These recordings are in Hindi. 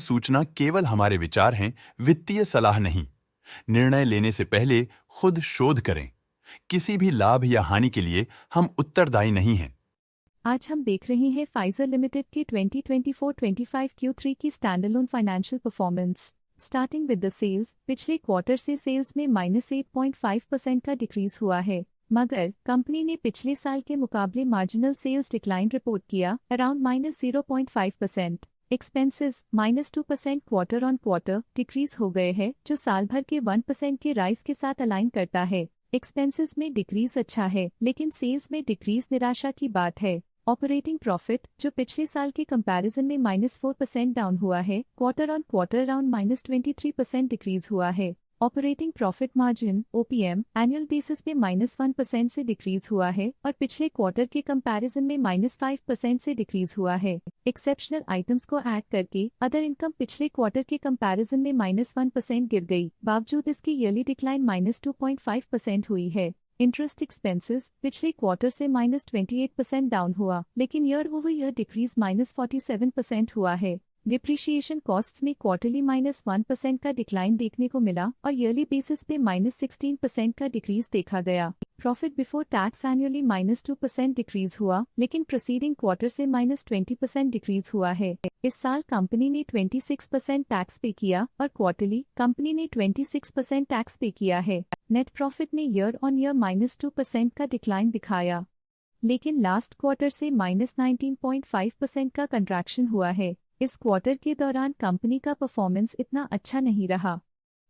सूचना केवल हमारे विचार हैं, वित्तीय सलाह नहीं। निर्णय लेने से पहले खुद शोध करें। किसी भी लाभ या हानि के लिए हम उत्तरदायी नहीं हैं। आज हम देख रहे हैं फाइजर लिमिटेड के 2024-25 Q3 की standalone financial performance. Starting with the sales, पिछले क्वार्टर से सेल्स में -8.5% का डिक्रीज हुआ है, मगर कंपनी ने पिछले साल के मुकाबले मार्जिनल सेल्स डिक्लाइन रिपोर्ट किया, around -0.5%। Expenses -2% quarter on quarter decrease हो गए हैं, जो साल भर के 1% के राइज के साथ अलाइन करता है। एक्सपेंसेस में डिक्रीज अच्छा है, लेकिन सेल्स में डिक्रीज निराशा की बात है। ऑपरेटिंग प्रॉफिट, जो पिछले साल के कंपैरिजन में -4% डाउन हुआ है, quarter on quarter around -23% decrease हुआ है। Operating profit margin OPM annual basis में -1% से डिक्रीज हुआ है और पिछले क्वार्टर के कंपैरिजन में -5% से डिक्रीज हुआ है। एक्सेप्शनल आइटम्स को ऐड करके अदर इनकम पिछले क्वार्टर के कंपैरिजन में -1% गिर गई, बावजूद इसकी ईयरली डिक्लाइन -2.5% हुई है। इंटरेस्ट एक्सपेंसेस पिछले क्वार्टर से -28% डाउन हुआ, लेकिन ईयर ओवर ईयर डिक्रीज -47% हुआ है। डिप्रिशिएशन कॉस्ट्स में क्वार्टरली -1% का डिक्लाइन देखने को मिला और ईयरली बेसिस पे -16% का डिक्रीज देखा गया। Profit before tax annually -2% decrease हुआ, लेकिन प्रीसीडिंग क्वार्टर से -20% डिक्रीज हुआ है। इस साल कंपनी ने 26% टैक्स पे किया और क्वार्टरली कंपनी ने 26% टैक्स पे किया है। नेट प्रॉफिट ने ईयर ऑन ईयर -2% का डिक्लाइन दिखाया, लेकिन लास्ट क्वार्टर से -19.5% का कंट्रैक्शन हुआ है। इस क्वार्टर के दौरान कंपनी का परफॉर्मेंस इतना अच्छा नहीं रहा।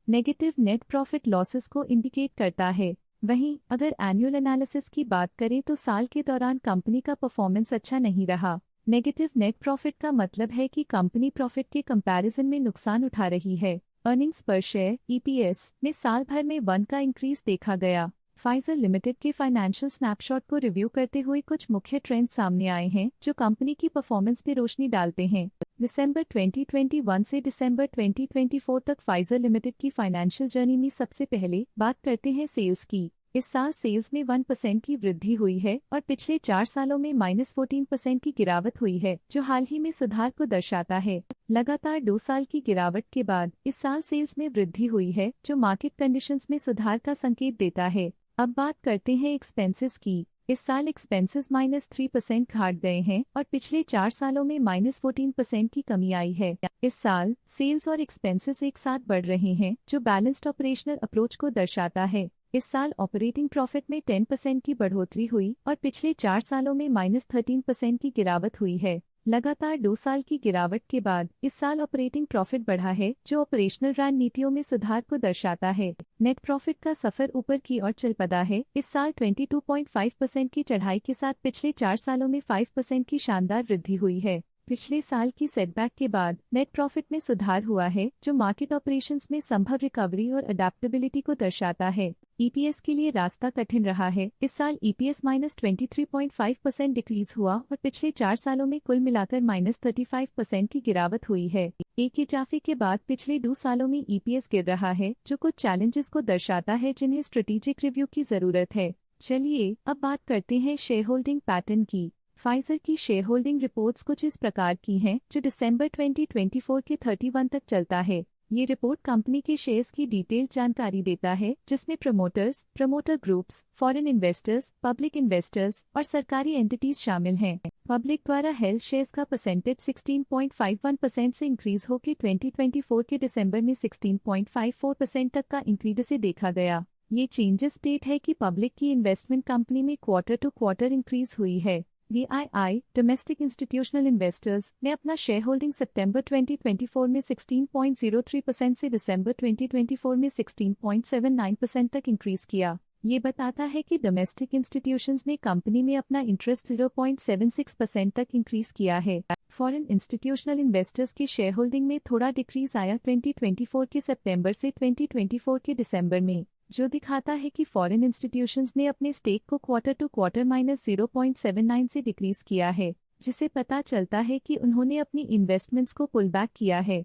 नेगेटिव नेट प्रॉफिट लॉसेस को इंडिकेट करता है। वहीं अगर एनुअल एनालिसिस की बात करें तो साल के दौरान कंपनी का परफॉर्मेंस अच्छा नहीं रहा। नेगेटिव नेट प्रॉफिट का मतलब है कि कंपनी प्रॉफिट के कंपैरिजन में नुकसान उठा रही है। अर्निंग्स पर शेयर EPS में साल भर में 1 का इंक्रीज देखा गया। फाइजर लिमिटेड के फाइनेंशियल स्नैपशॉट को रिव्यू करते हुए कुछ मुख्य ट्रेंड्स सामने आए हैं जो कंपनी की परफॉर्मेंस पर रोशनी डालते हैं। दिसंबर 2021 से दिसंबर 2024 तक फाइजर लिमिटेड की फाइनेंशियल जर्नी में सबसे पहले बात करते हैं सेल्स की। इस साल सेल्स में 1% की वृद्धि हुई है और पिछले 4 सालों में -14% की गिरावट हुई है, जो हाल ही में सुधार को दर्शाता है। लगातार 2 साल की गिरावट के बाद इस साल सेल्स में वृद्धि हुई है, जो मार्केट कंडीशंस में सुधार का संकेत देता है। अब बात करते हैं एक्सपेंसेस की। इस साल एक्सपेंसेस -3% घट गए हैं और पिछले 4 सालों में -14% की कमी आई है। इस साल सेल्स और एक्सपेंसेस एक साथ बढ़ रहे हैं, जो बैलेंस्ड ऑपरेशनल अप्रोच को दर्शाता है। इस साल ऑपरेटिंग प्रॉफिट में 10% की बढ़ोतरी हुई और पिछले 4 सालों में -13% की गिरावट हुई है। लगातार 2 साल की गिरावट के बाद इस साल ऑपरेटिंग प्रॉफिट बढ़ा है, जो ऑपरेशनल रणनीतियों में सुधार को दर्शाता है। नेट प्रॉफिट का सफर ऊपर की ओर चल पड़ा है। इस साल 22.5% की चढ़ाई के साथ पिछले 4 सालों में 5% की शानदार वृद्धि हुई है। पिछले साल की सेटबैक के बाद नेट प्रॉफिट में सुधार हुआ है, जो मार्केट ऑपरेशंस में संभव रिकवरी और अडेप्टेबिलिटी को दर्शाता है। EPS के लिए रास्ता कठिन रहा है। इस साल EPS -23.5% डिक्रीज हुआ और पिछले 4 सालों में कुल मिलाकर -35% की गिरावट हुई है। एक इजाफे के बाद पिछले 2 सालों में EPS गिर रहा है, जो कुछ चैलेंजेस को दर्शाता है जिन्हें स्ट्रेटेजिक रिव्यू की जरूरत है। चलिए अब बात करते हैं शेयर होल्डिंग पैटर्न की। फाइजर की शेयर होल्डिंग रिपोर्ट्स कुछ इस प्रकार की हैं, जो दिसंबर 2024 के 31 तक चलता है। ये रिपोर्ट कंपनी के शेयर्स की डिटेल्ड जानकारी देता है, जिसमें promoters, promoter groups, foreign investors, public investors और सरकारी एंटिटीज शामिल हैं। पब्लिक द्वारा हेल्ड शेयर्स का परसेंटेज 16.51% से इंक्रीज होकर 2024 के दिसंबर में 16.54% तक का इंक्रीज से देखा गया। ये चेंजेस स्टेट है कि पब्लिक की इन्वेस्टमेंट कंपनी में क्वार्टर टू क्वार्टर इंक्रीज हुई है। DII डोमेस्टिक इंस्टीट्यूशनल इन्वेस्टर्स ने अपना शेयर होल्डिंग सितंबर 2024 में 16.03% से दिसंबर 2024 में 16.79% तक इंक्रीज किया। ये बताता है कि डोमेस्टिक इंस्टीट्यूशंस ने कंपनी में अपना इंटरेस्ट 0.76% तक इंक्रीज किया है। फॉरेन इंस्टीट्यूशनल इन्वेस्टर्स के शेयर होल्डिंग में थोड़ा डिक्रीज आया 2024 के सितंबर से 2024 के दिसंबर में, जो दिखाता है कि फॉरेन इंस्टीट्यूशंस ने अपने स्टेक को क्वार्टर टू क्वार्टर -0.79 से डिक्रीज किया है, जिसे पता चलता है कि उन्होंने अपनी इन्वेस्टमेंट्स को पुल बैक किया है।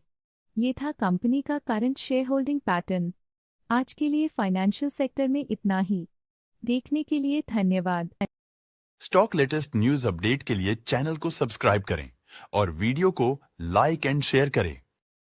ये था कंपनी का करंट शेयर होल्डिंग पैटर्न। आज के लिए फाइनेंशियल सेक्टर में इतना ही। देखने के लिए धन्यवाद। स्टॉक लेटेस्ट न्यूज अपडेट के लिए चैनल को सब्सक्राइब करें और वीडियो को लाइक एंड शेयर करें।